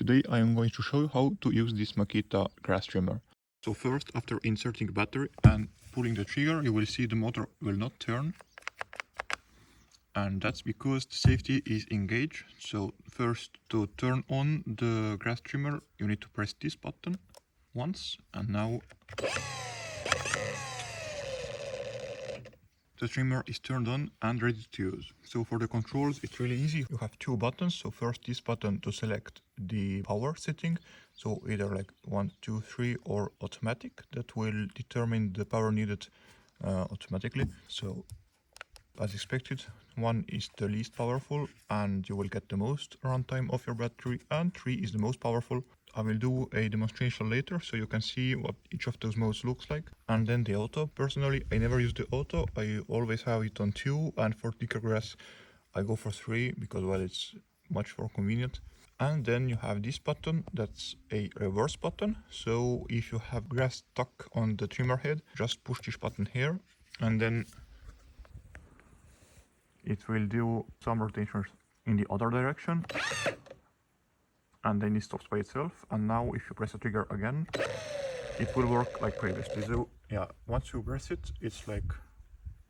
Today I am going to show you how to use this Makita grass trimmer. So first, after inserting battery and pulling the trigger, you will see the motor will not turn. And that's because the safety is engaged. So first, to turn on the grass trimmer, you need to press this button once, and now the trimmer is turned on and ready to use. So for the controls, it's really easy. You have two buttons. So first, this button to select the power setting. So either like 1, 2, 3 or automatic. That will determine the power needed automatically. So as expected, 1 is the least powerful and you will get the most runtime of your battery, and 3 is the most powerful. I will do a demonstration later so you can see what each of those modes looks like. And then the auto. Personally, I never use the auto. I always have it on 2, and for thicker grass I go for 3 because, well, it's much more convenient. And then you have this button, that's a reverse button. So if you have grass stuck on the trimmer head, just push this button here and then it will do some rotations in the other direction, and then it stops by itself. And now if you press the trigger again, it will work like previously. So yeah, once you press it, it's like,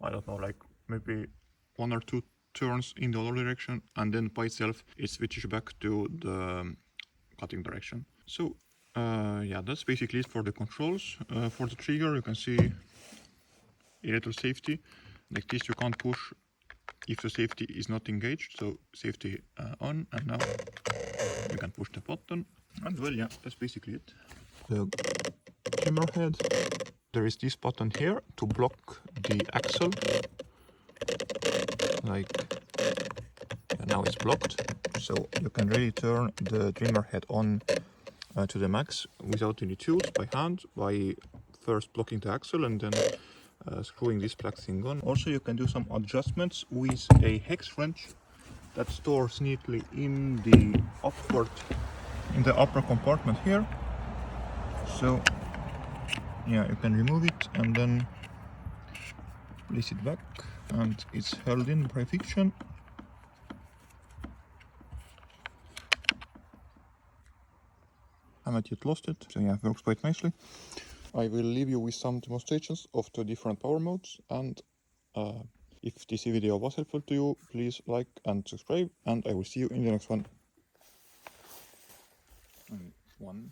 I don't know, like maybe 1 or 2 turns in the other direction, and then by itself it switches back to the cutting direction. So yeah, that's basically it for the controls. For the trigger, you can see a little safety like this. You can't push if the safety is not engaged, so safety on, and now you can push the button, and well, yeah, that's basically it. The trimmer head, there is this button here to block the axle, like, yeah, now it's blocked, so you can really turn the trimmer head on to the max without any tools, by hand, by first blocking the axle and then screwing this black thing on. Also, you can do some adjustments with a hex wrench that stores neatly in the upper compartment here. So yeah, you can remove it and then place it back, and it's held in by friction. I haven't yet lost it, so yeah, it works quite nicely. I will leave you with some demonstrations of the different power modes, and if this video was helpful to you, please like and subscribe, and I will see you in the next one. 1